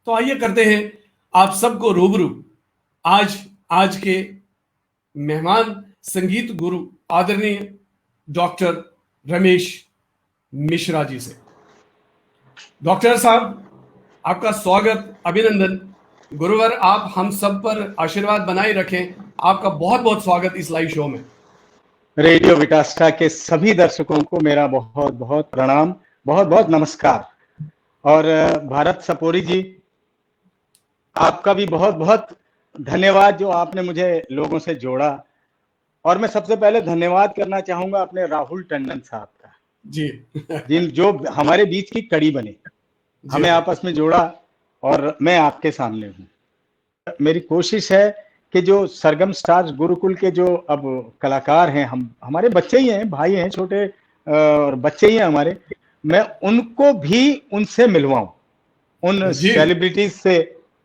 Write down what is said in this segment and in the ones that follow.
तो आइए करते हैं आप सबको रूबरू आज के मेहमान संगीत गुरु आदरणीय डॉक्टर रमेश मिश्रा जी से। डॉक्टर साहब, आपका स्वागत, अभिनंदन। गुरुवर आप हम सब पर आशीर्वाद बनाए रखें। आपका बहुत बहुत स्वागत इस लाइव शो में। रेडियो विटास्टा के सभी दर्शकों को मेरा बहुत बहुत प्रणाम, बहुत बहुत नमस्कार। और भारत सपोरी जी, आपका भी बहुत बहुत धन्यवाद जो आपने मुझे लोगों से जोड़ा। और मैं सबसे पहले धन्यवाद करना चाहूंगा अपने राहुल टंडन साहब का जी जो हमारे बीच की कड़ी बने, हमें आपस में जोड़ा और मैं आपके सामने हूँ। मेरी कोशिश है कि जो सरगम स्टार्स गुरुकुल के जो अब कलाकार हैं, हमारे बच्चे ही हैं, भाई हैं, छोटे और बच्चे ही हैं हमारे, मैं उनको भी उनसे मिलवाऊं, उन सेलिब्रिटीज से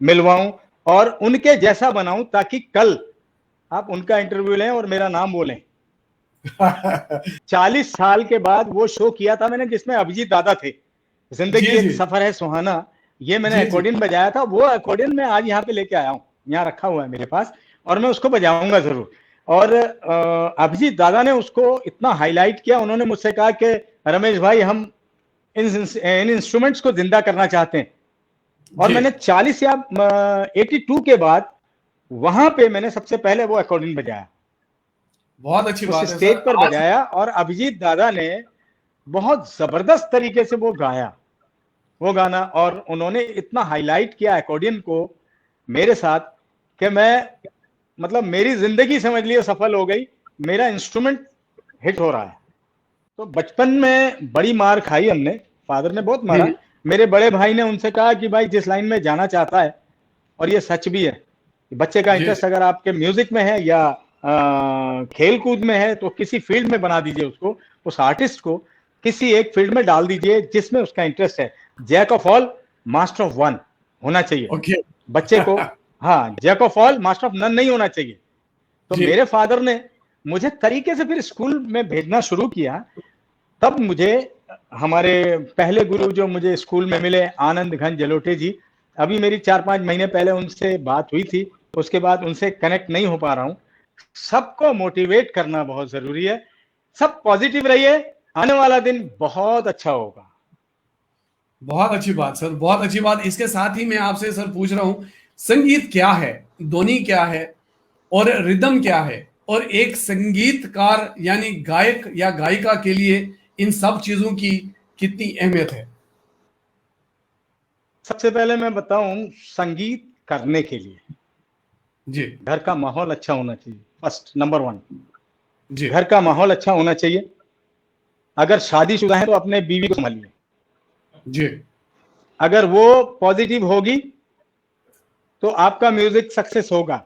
मिलवाऊं और उनके जैसा बनाऊं, ताकि कल आप उनका इंटरव्यू लें और मेरा नाम बोलें। 40 साल के बाद वो शो किया था मैंने जिसमें अभिजीत दादा थे, जिंदगी एक सफर है सुहाना, ये मैंने अकॉर्डियन बजाया था। वो अकॉर्डियन मैं आज यहाँ पे लेके आया हूँ, यहाँ रखा हुआ है मेरे पास और मैं उसको बजाऊंगा जरूर। और अभिजीत दादा ने उसको इतना हाईलाइट किया, उन्होंने मुझसे कहा कि रमेश भाई, हम इन इंस्ट्रूमेंट्स को जिंदा करना चाहते हैं। और मैंने 40 या 82 के बाद वहां पे मैंने सबसे पहले वो अकॉर्डियन बजाया, बहुत अच्छी बात है, स्टेज पर बजाया। और अभिजीत दादा ने बहुत जबरदस्त तरीके से वो गाया, वो गाना, और उन्होंने इतना हाईलाइट किया अकॉर्डियन को मेरे साथ कि मैं, मतलब मेरी जिंदगी समझ लियो सफल हो गई, मेरा इंस्ट्रूमेंट हिट हो रहा है। तो बचपन में बड़ी मार खाई हमने, फादर ने बहुत मारा। मेरे बड़े भाई ने उनसे कहा कि भाई जिस लाइन में जाना चाहता है, और ये सच भी है, बच्चे का इंटरेस्ट अगर आपके म्यूजिक में है या खेल कूद में है, तो किसी फील्ड में बना दीजिए उसको, उस आर्टिस्ट को किसी एक फील्ड में डाल दीजिए जिसमें उसका इंटरेस्ट है। Jack of all master of one होना चाहिए बच्चे को। हाँ, jack of all master of none नहीं होना चाहिए। तो मेरे फादर ने मुझे तरीके से फिर स्कूल में भेजना शुरू किया। तब मुझे हमारे पहले गुरु जो मुझे स्कूल में मिले, आनंद घन जलोटे जी, अभी मेरी 4-5 महीने पहले उनसे बात हुई थी, उसके बाद उनसे कनेक्ट नहीं हो पा रहा हूं। सबको मोटिवेट करना बहुत जरूरी है, सब पॉजिटिव रहिए, आने वाला दिन बहुत अच्छा होगा। बहुत अच्छी बात सर, बहुत अच्छी बात। इसके साथ ही मैं आपसे सर पूछ रहा हूं, संगीत क्या है, ध्वनि क्या है और रिदम क्या है, और एक संगीतकार यानी गायक या गायिका के लिए इन सब चीजों की कितनी अहमियत है? सबसे पहले मैं बताऊं, संगीत करने के लिए जी घर का माहौल अच्छा होना चाहिए, फर्स्ट नंबर 1 जी। घर का माहौल अच्छा होना चाहिए। अगर शादीशुदा है तो अपने बीवी को संभालिए जी। अगर वो पॉजिटिव होगी तो आपका म्यूजिक सक्सेस होगा,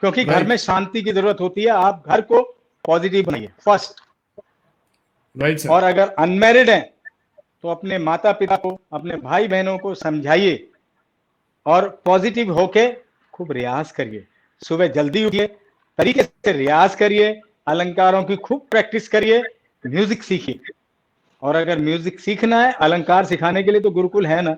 क्योंकि घर में शांति की जरूरत होती है। आप घर को पॉजिटिव बनाइए फर्स्ट। Right sir. और अगर अनमैरिड है तो अपने माता पिता को, अपने भाई बहनों को समझाइए और पॉजिटिव होके खूब रियाज करिए। सुबह जल्दी उठिए, तरीके से रियाज करिए, अलंकारों की खूब प्रैक्टिस करिए, म्यूजिक सीखिए। और अगर म्यूजिक सीखना है, अलंकार सिखाने के लिए तो गुरुकुल है ना,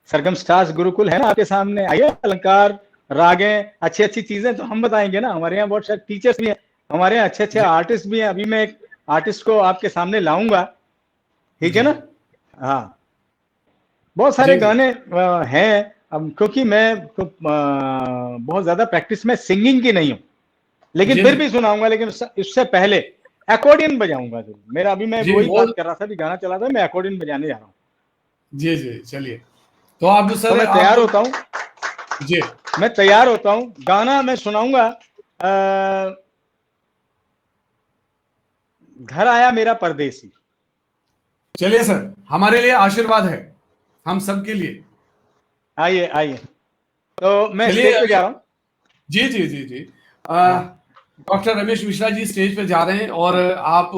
सरगम स्टार्स गुरुकुल है ना आपके सामने। आइए, अलंकार, रागें, अच्छी अच्छी चीजें तो हम बताएंगे ना। हमारे यहाँ बहुत सारे टीचर्स भी हैं, हमारे यहाँ अच्छे अच्छे आर्टिस्ट भी हैं। अभी मैं एक आर्टिस्ट को आपके सामने लाऊंगा, ठीक है ना। हाँ, बहुत सारे गाने हैं। अब क्योंकि मैं तो बहुत ज्यादा प्रैक्टिस में सिंगिंग की नहीं हूँ, लेकिन फिर भी सुनाऊंगा। लेकिन इससे पहले अकॉर्डियन बजाऊंगा जरूर। मेरा अभी मैं वही बात कर रहा था, भी गाना चला था, मैं अकॉर्डियन बजाने जा रहा हूँ। जी जी, चलिए। तो आप सर, तो मैं तैयार होता हूँ जी, मैं तैयार होता हूँ। गाना मैं सुनाऊंगा, घर आया मेरा परदेसी। चलिए सर, हमारे लिए आशीर्वाद है, हम सबके लिए। आइए आइए, तो मैं स्टेज पे जा रहा हूँ। जी जी जी जी। डॉक्टर रमेश मिश्रा जी स्टेज पे जा रहे हैं और आप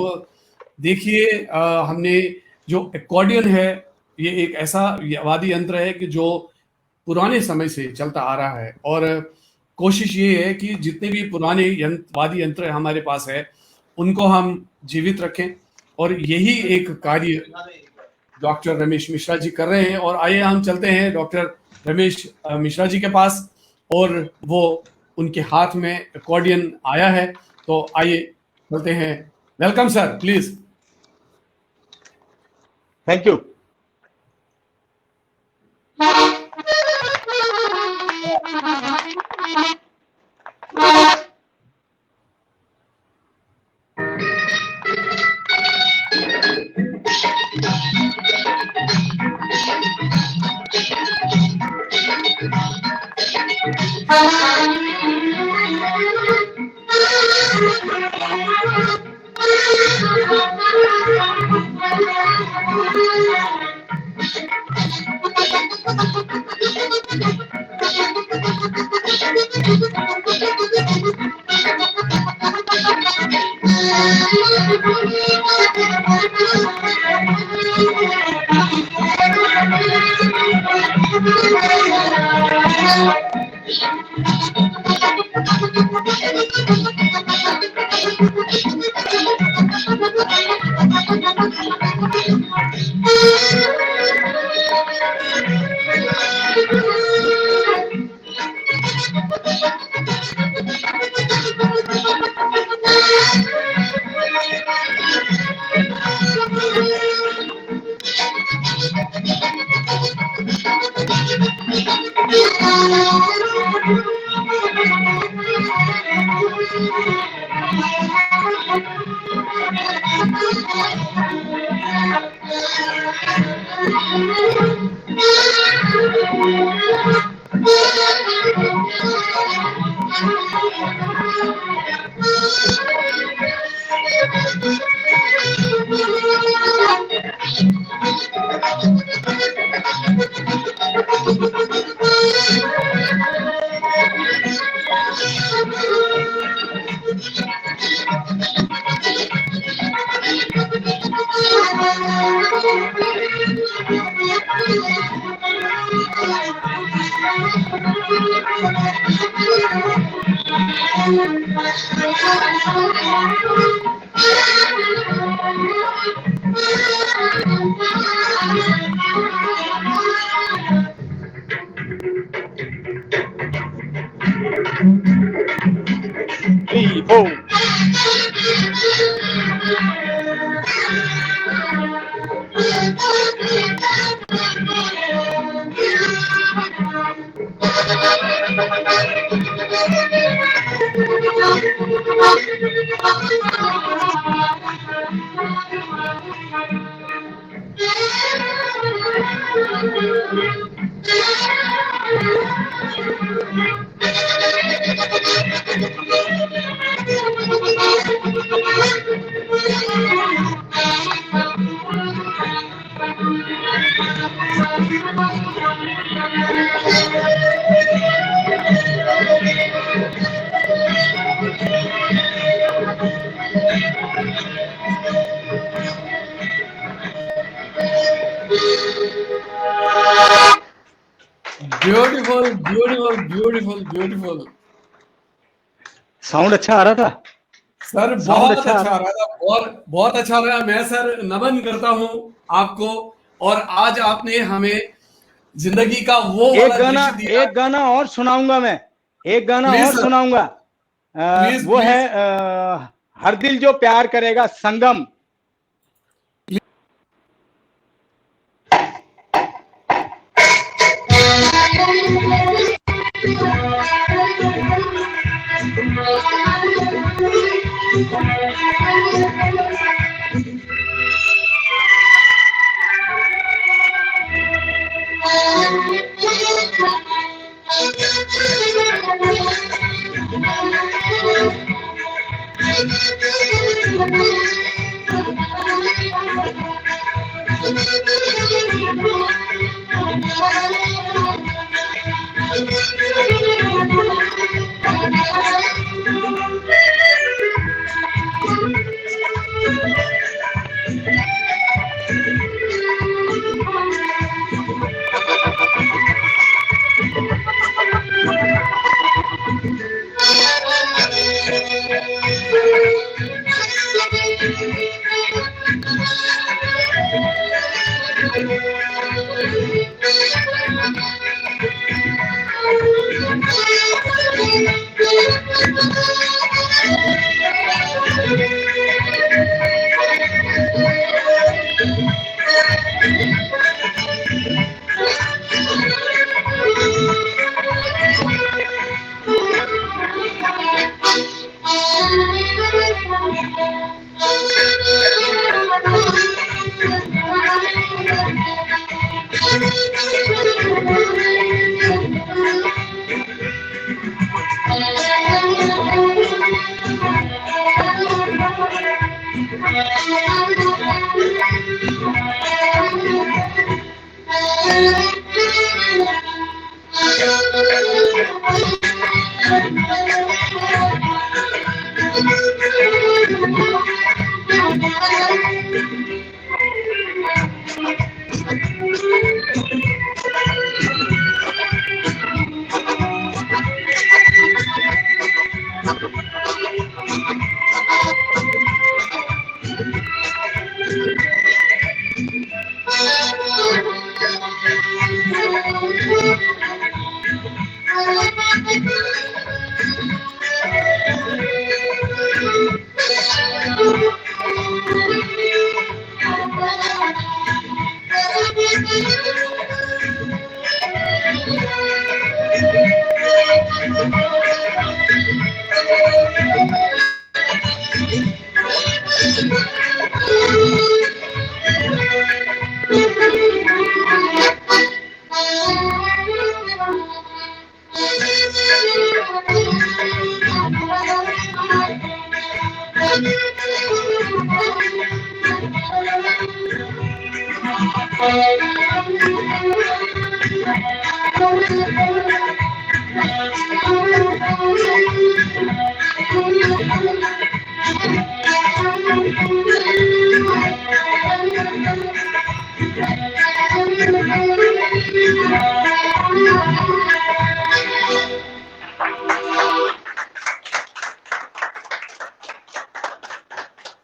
देखिए, हमने जो अकॉर्डियन है, ये एक ऐसा वाद्य यंत्र है कि जो पुराने समय से चलता आ रहा है, और कोशिश ये है कि जितने भी पुराने वाद्य यंत्र हमारे पास है उनको हम जीवित रखें, और यही एक कार्य डॉक्टर रमेश मिश्रा जी कर रहे हैं। और आइए हम चलते हैं डॉक्टर रमेश मिश्रा जी के पास, और वो उनके हाथ में अकॉर्डियन आया है, तो आइए चलते हैं। Welcome sir, please. Thank you. Beautiful beautiful beautiful beautiful. Sound अच्छा आ रहा था सर, बहुत अच्छा आ रहा था, बहुत बहुत अच्छा रहा। मैं सर नमन करता हूँ आपको। और आज आपने हमें जिंदगी का वो वाला दृश्य दिया। एक गाना और सुनाऊंगा मैं, एक गाना प्लीज और सर, सुनाऊंगा। प्लीज वो प्लीज। है हर दिल जो प्यार करेगा, संगम।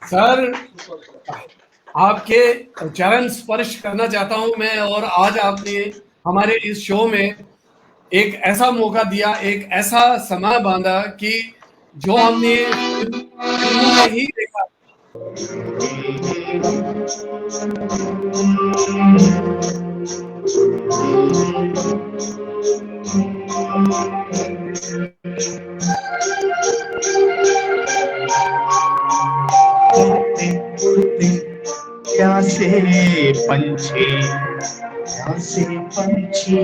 सर, आपके चरण स्पर्श करना चाहता हूं मैं, और आज आपने हमारे इस शो में एक ऐसा मौका दिया, एक ऐसा समय बांधा कि जो हमने फिल्मों में ही देखा। प्यासे पंछी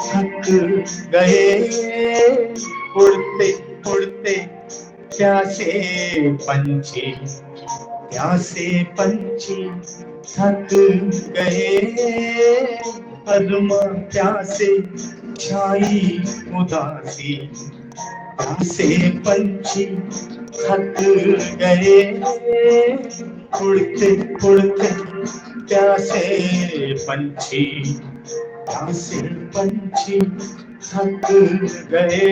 थक गए, उड़ते उड़ते प्यासे पंछी थक गए, अरमा प्यासे छाई उदासी, प्यासे पंछी थक गए, उड़ते उड़ते प्यासे पंछी थक गए।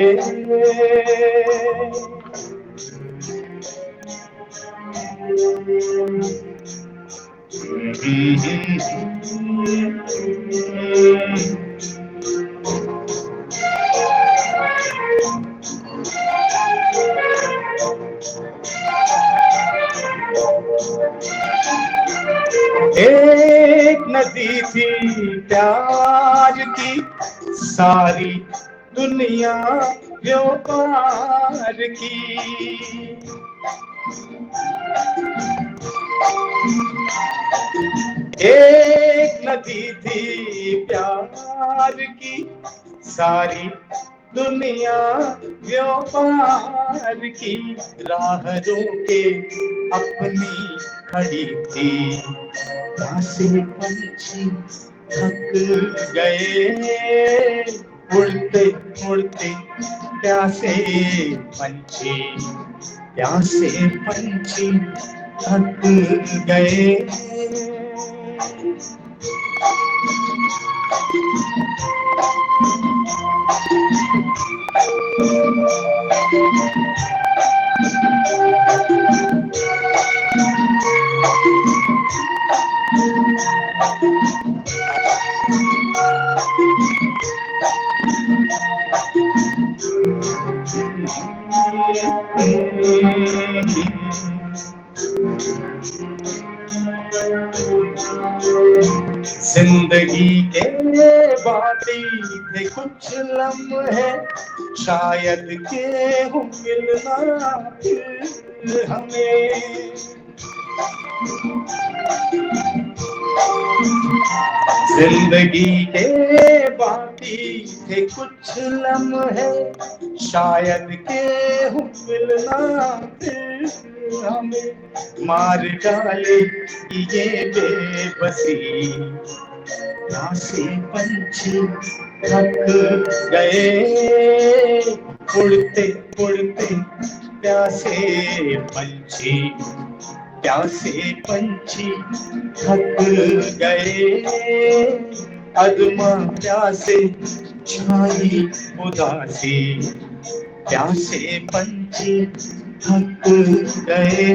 एक नदी थी प्यार की, सारी दुनिया व्यापार की। एक नदी थी प्यार की, सारी दुनिया व्यापार की। राह रोके अपनी खड़ी थी, प्यासे पंछी थक गए, उड़ते उड़ते प्यासे पंछी थक गए। बाकी थे कुछ लम्हे, शायद के हो मिलना फिर हमें। जिंदगी के बाकी थे कुछ लम्हे, शायद के हो मिलना फिर हमें। मार डाले ये बेबसी, प्यासे पंछी थक गए, उड़ते उड़ते प्यासे पंछी, प्यासे पंछी थक गए। अदमा प्यासे छाई उदासी, प्यासे पंछी थक गए।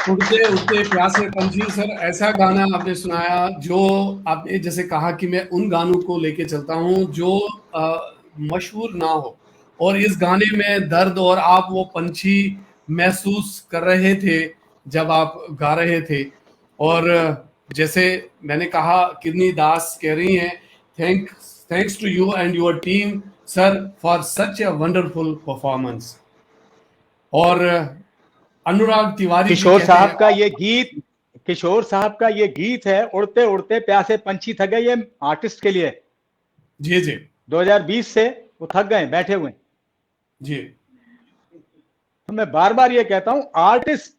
उड़ते उड़ते प्यासे पंछी। सर, ऐसा गाना आपने सुनाया जो आपने जैसे कहा कि मैं उन गानों को लेके चलता हूँ जो मशहूर ना हो, और इस गाने में दर्द और आप वो पंछी महसूस कर रहे थे जब आप गा रहे थे। और जैसे मैंने कहा, किडनी दास कह रही हैं, thanks to you and your team sir for such a wonderful performance. और अनुराग तिवारी किशोर साहब का ये गीत, किशोर साहब का ये गीत है उड़ते उड़ते प्यासे पंछी थक गए, ये आर्टिस्ट के लिए। जी जी 2020 से वो थक गए, बैठे हुए जी। तो मैं बार बार ये कहता हूं, आर्टिस्ट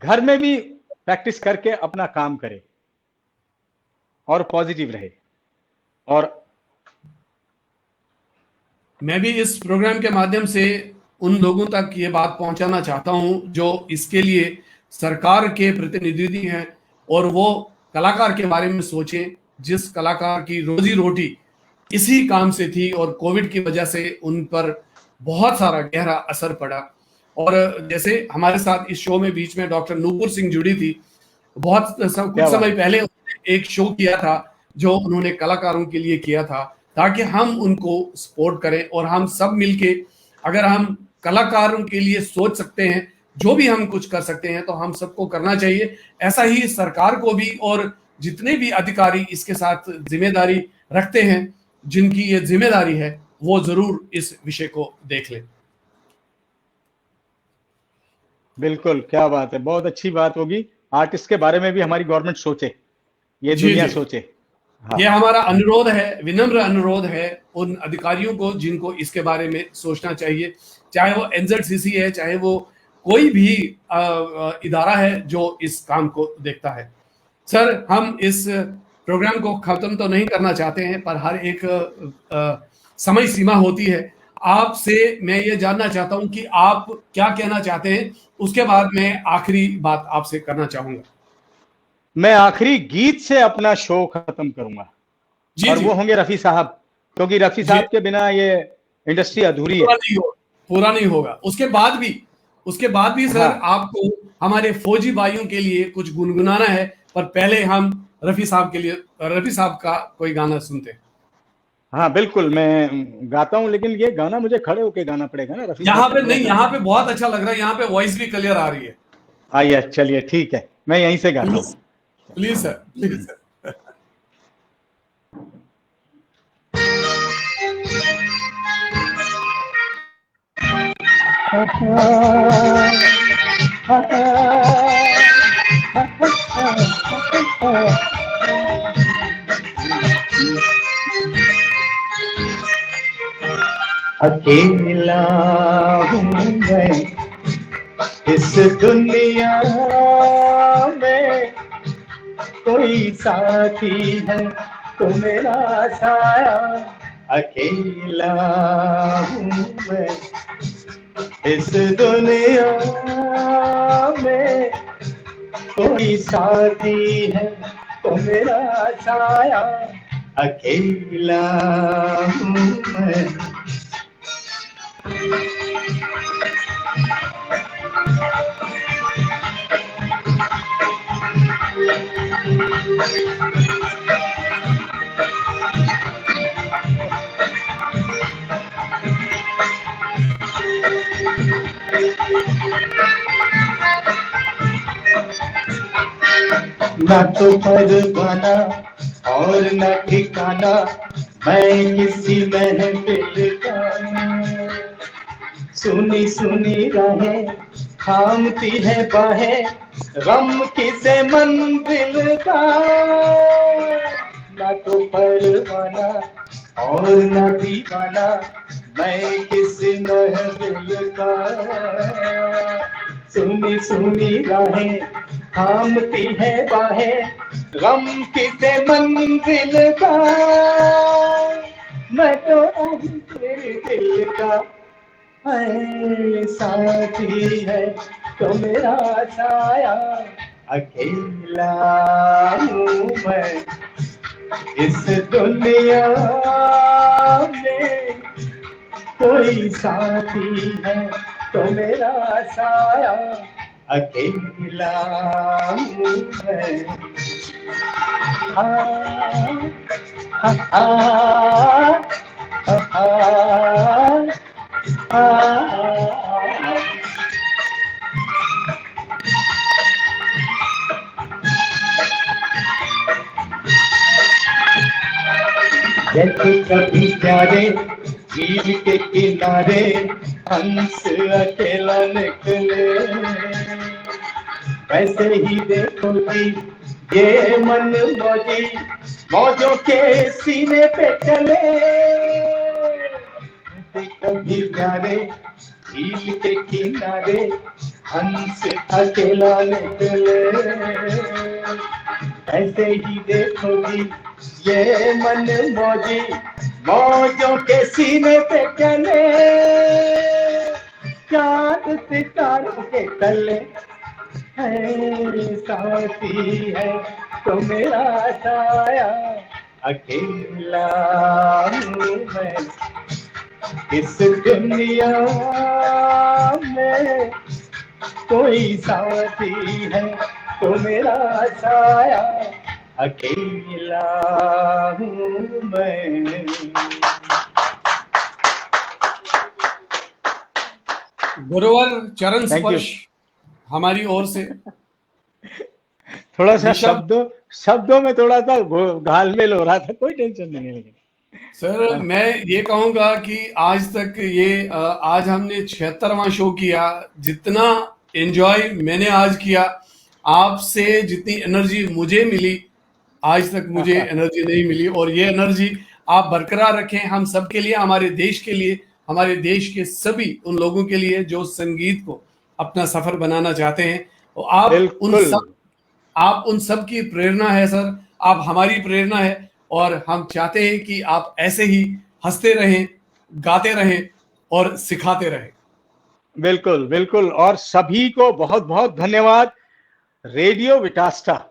घर में भी प्रैक्टिस करके अपना काम करे और पॉजिटिव रहे। और मैं भी इस प्रोग्राम के माध्यम से उन लोगों तक ये बात पहुंचाना चाहता हूं जो इसके लिए सरकार के प्रतिनिधि हैं और वो कलाकार के बारे में सोचें, जिस कलाकार की रोजी रोटी इसी काम से थी और कोविड की वजह से उन पर बहुत सारा गहरा असर पड़ा। और जैसे हमारे साथ इस शो में बीच में डॉक्टर नूपुर सिंह जुड़ी थी, कुछ समय पहले एक शो किया था जो उन्होंने कलाकारों के लिए किया था, ताकि हम उनको सपोर्ट करें और हम सब मिलके, अगर हम कलाकारों के लिए सोच सकते हैं, जो भी हम कुछ कर सकते हैं तो हम सबको करना चाहिए। ऐसा ही सरकार को भी, और जितने भी अधिकारी इसके साथ जिम्मेदारी रखते हैं, जिनकी ये जिम्मेदारी है, वो जरूर इस विषय को देख लें। बिल्कुल, क्या बात है, बहुत अच्छी बात होगी। आर्टिस्ट के बारे में भी हमारी गवर्नमेंट सोचे, ये दुनिया सोचे। हाँ। ये हमारा अनुरोध है, विनम्र अनुरोध है उन अधिकारियों को जिनको इसके बारे में सोचना चाहिए, चाहे वो एनजेडसीसी है, चाहे वो कोई भी इदारा है जो इस काम को देखता है। सर, हम इस प्रोग्राम को खत्म तो नहीं करना चाहते हैं, पर हर एक समय सीमा होती है। आपसे मैं ये जानना चाहता हूं कि आप क्या कहना चाहते हैं, उसके बाद मैं आखिरी बात आपसे करना चाहूंगा। मैं आखिरी गीत से अपना शो खत्म करूंगा, और वो होंगे रफी साहब, क्योंकि रफी साहब के बिना ये इंडस्ट्री अधूरी है, पूरा नहीं होगा। उसके बाद भी सर, हाँ, आपको हमारे फौजी भाइयों के लिए कुछ गुनगुनाना है, पर पहले हम रफी साहब के लिए, रफी साहब का कोई गाना सुनते हैं। हाँ बिल्कुल, मैं गाता हूँ, लेकिन ये गाना मुझे खड़े होके गाना पड़ेगा ना रफी। यहाँ पे नहीं, यहाँ पे बहुत अच्छा लग रहा है, यहाँ पे वॉइस भी क्लियर आ रही है। आइए, चलिए ठीक है, मैं यहीं से गाता हूँ। Please sir, please sir. अकेला हूँ मैं इस दुनिया में, कोई साथी है तो मेरा साया। अकेला हूँ मैं इस दुनिया में, कोई साथी है तो मेरा साया। अकेला हूँ मैं। ना तो परवाना और न ठिकाना मैं किसी महफिल का, सुनी सुनी राहें थामती है बाहें गम किसे मंजिल का, ना तो परवाना और न दीवाना मैं किसी महफिल का, सुनी सुनी राहें थामती है बाहें गम किसे मंजिल का, मैं तो अभी तेरे दिल का है साथी है तो मेरा साया, अकेला हूँ मैं इस दुनिया में, कोई साथी है तो मेरा साया, अकेला हूँ मैं। आ, आ, आ, आ, आ, जैसे कभी प्यारे झील के किनारे हंस अकेला निकले, वैसे ही देखो जी ये मन मौजी मौजों के सीने पे चले, जैसे कभी प्यारे झील के किनारे हंस अकेला निकले, ऐसे ही देखो जी ये मन मौजी मौजों के सीने पे चले, चांद सितारों के तले है साथी है तो मेरा साया, अकेला हूँ मैं इस दुनिया में, कोई साथी है तो मेरा साया, अकेला हूँ मैं। गुरुवर चरण Thank you. स्पर्श हमारी ओर से। थोड़ा सा ऋषभ, शब्दों में थोड़ा सा घालमेल हो रहा था, कोई टेंशन नहीं है। सर मैं ये कहूंगा कि आज तक ये आज हमने 76वां शो किया, जितना एंजॉय मैंने आज किया, आपसे जितनी एनर्जी मुझे मिली आज तक मुझे एनर्जी नहीं मिली, और ये एनर्जी आप बरकरार रखें हम सब के लिए, हमारे देश के लिए, हमारे देश के सभी उन लोगों के लिए जो संगीत को अपना सफर बनाना चाहते हैं। और आप उन सब की प्रेरणा है सर, आप हमारी प्रेरणा है, और हम चाहते हैं कि आप ऐसे ही हंसते रहें, गाते रहें और सिखाते रहें। बिल्कुल बिल्कुल, और सभी को बहुत बहुत धन्यवाद। रेडियो विटास्टा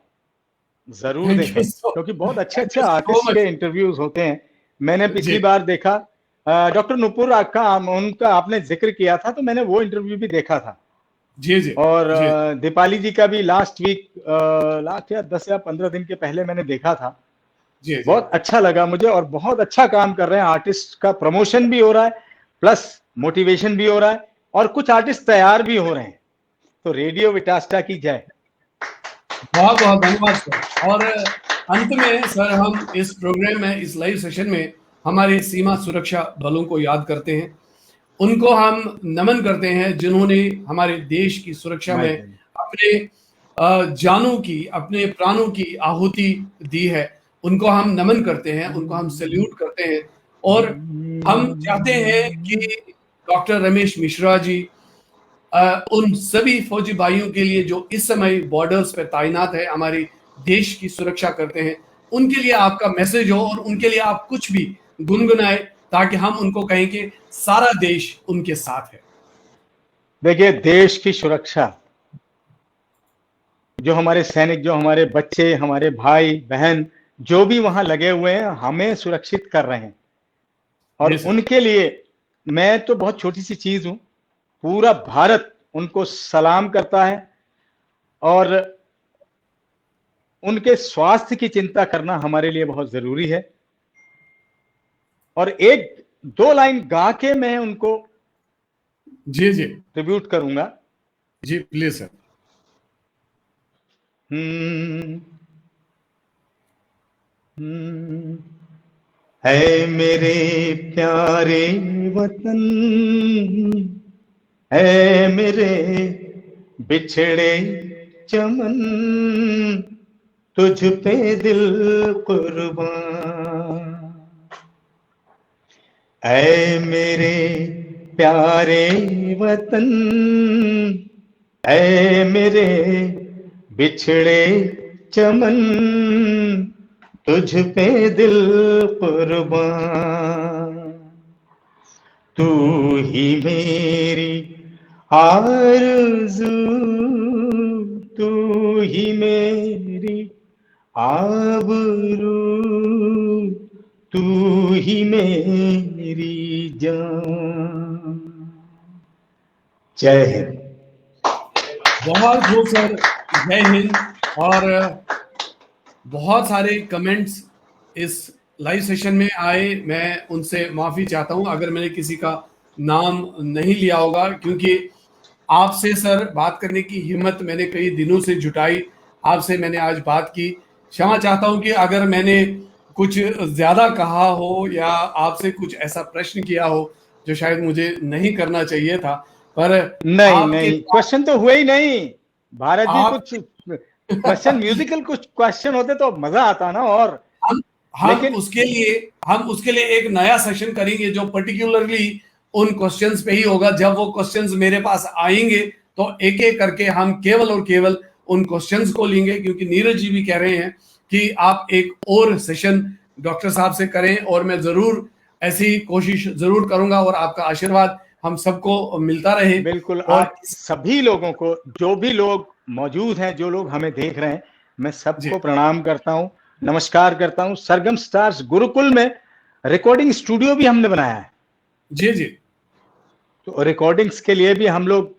जरूर Thank देखें you so- क्योंकि बहुत अच्छे thank अच्छे you so आर्टिस्ट much. के इंटरव्यूज होते हैं। मैंने पिछली जी। बार देखा डॉक्टर नुपुर का उनका आपने जिक्र किया था, तो मैंने वो इंटरव्यू भी देखा था। जी जी और जी दीपाली जी का भी लास्ट या 10 या 15 दिन के पहले मैंने देखा था। जी जी बहुत अच्छा लगा मुझे, और बहुत अच्छा काम कर रहे हैं। आर्टिस्ट का प्रमोशन भी हो रहा है, प्लस मोटिवेशन भी हो रहा है, और कुछ आर्टिस्ट तैयार भी हो रहे हैं। तो रेडियो विटास्टा की जय। बहुत बहुत धन्यवाद सर। और अंत में सर हम इस प्रोग्राम में, इस लाइव सेशन में हमारे सीमा सुरक्षा बलों को याद करते हैं, उनको हम नमन करते हैं जिन्होंने हमारे देश की सुरक्षा में अपने जानों की, अपने प्राणों की आहुति दी है। उनको हम नमन करते हैं, उनको हम सैल्यूट करते हैं, और हम चाहते हैं कि डॉक्टर रमेश मिश्रा जी उन सभी फौजी भाइयों के लिए जो इस समय बॉर्डर्स पे तैनात है, हमारे देश की सुरक्षा करते हैं, उनके लिए आपका मैसेज हो, और उनके लिए आप कुछ भी गुनगुनाए ताकि हम उनको कहें कि सारा देश उनके साथ है। देखिए, देश की सुरक्षा, जो हमारे सैनिक, जो हमारे बच्चे, हमारे भाई बहन जो भी वहां लगे हुए हैं, हमें सुरक्षित कर रहे हैं, और उनके लिए मैं तो बहुत छोटी सी चीज हूं, पूरा भारत उनको सलाम करता है। और उनके स्वास्थ्य की चिंता करना हमारे लिए बहुत जरूरी है। और एक दो लाइन गा के मैं उनको जी जी ट्रिब्यूट करूंगा। जी प्लीज सर। हम्म, है मेरे प्यारे वतन, है मेरे बिछड़े चमन, तुझ पे दिल कुर्बान। ऐ मेरे प्यारे वतन, ऐ मेरे बिछड़े चमन, तुझ पे दिल कुर्बान। तू ही मेरी आरज़ू, तू ही मेरी आबरू, तू ही मेरी जान। जय हिंद। बहुत खूब सर, जय हिंद। और बहुत सारे कमेंट्स इस लाइव सेशन में आए, मैं उनसे माफी चाहता हूं अगर मैंने किसी का नाम नहीं लिया होगा, क्योंकि आपसे सर बात करने की हिम्मत मैंने कई दिनों से जुटाई, आपसे मैंने आज बात की। क्षमा चाहता हूं कि अगर मैंने कुछ ज्यादा कहा हो या आपसे कुछ ऐसा प्रश्न किया हो जो शायद मुझे नहीं करना चाहिए था, पर नहीं आपके नहीं, क्वेश्चन तो हुए ही नहीं भारत जी। आप कुछ क्वेश्चन, म्यूजिकल कुछ क्वेश्चन होते तो मजा आता ना। और हम हम लेकिन उसके लिए एक नया सेशन करेंगे जो पर्टिकुलरली उन क्वेश्चंस पे ही होगा। जब वो क्वेश्चंस मेरे पास आएंगे तो एक एक करके हम केवल और केवल उन क्वेश्चंस को लेंगे, क्योंकि नीरज जी भी कह रहे हैं कि आप एक और सेशन डॉक्टर साहब से करें, और मैं जरूर ऐसी कोशिश जरूर करूंगा, और आपका आशीर्वाद हम सबको मिलता रहे। बिल्कुल, और आप सभी लोगों को, जो भी लोग मौजूद हैं, जो लोग हमें देख रहे हैं, मैं जी सबको प्रणाम करता हूं, नमस्कार करता हूं। सरगम स्टार्स गुरुकुल में रिकॉर्डिंग स्टूडियो भी हमने बनाया है, जी जी तो रिकॉर्डिंग्स के लिए भी हम लोग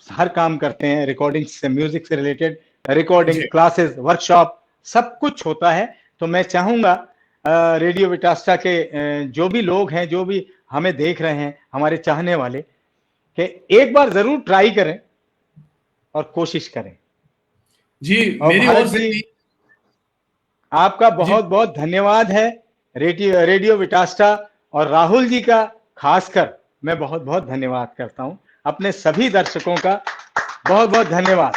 हर काम करते हैं। रिकॉर्डिंग्स से, म्यूजिक से रिलेटेड रिकॉर्डिंग जी क्लासेस, वर्कशॉप, सब कुछ होता है। तो मैं चाहूंगा रेडियो विटास्टा के जो भी लोग हैं, जो भी हमें देख रहे हैं, हमारे चाहने वाले, कि एक बार जरूर ट्राई करें और कोशिश करें। जी, और मेरी भारत ओर से जी, भी। आपका जी बहुत बहुत धन्यवाद है। रेडियो विटास्टा और राहुल जी का खासकर मैं बहुत बहुत धन्यवाद करता हूं। अपने सभी दर्शकों का बहुत बहुत धन्यवाद।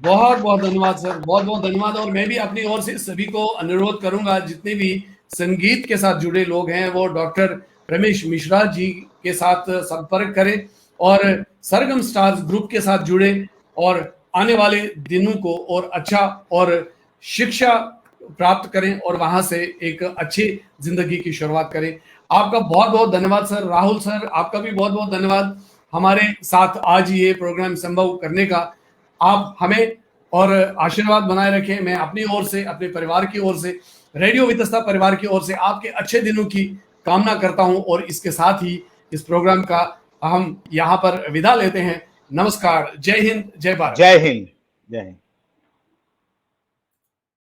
बहुत बहुत धन्यवाद सर, बहुत बहुत धन्यवाद। और मैं भी अपनी ओर से सभी को अनुरोध करूंगा, जितने भी संगीत के साथ जुड़े लोग हैं वो डॉक्टर रमेश मिश्रा जी के साथ संपर्क करें और सरगम स्टार्स ग्रुप के साथ जुड़े, और आने वाले दिनों को और अच्छा और शिक्षा प्राप्त करें, और वहां से एक अच्छी जिंदगी की शुरुआत करें। आपका बहुत बहुत धन्यवाद सर। राहुल सर, आपका भी बहुत बहुत धन्यवाद हमारे साथ आज ये प्रोग्राम संभव करने का। आप हमें और आशीर्वाद बनाए रखें। मैं अपनी ओर से, अपने परिवार की ओर से, रेडियो वितस्ता परिवार की ओर से आपके अच्छे दिनों की कामना करता हूं, और इसके साथ ही इस प्रोग्राम का हम यहां पर विदा लेते हैं। नमस्कार, जय हिंद, जय भारत। जय हिंद, जय हिंद।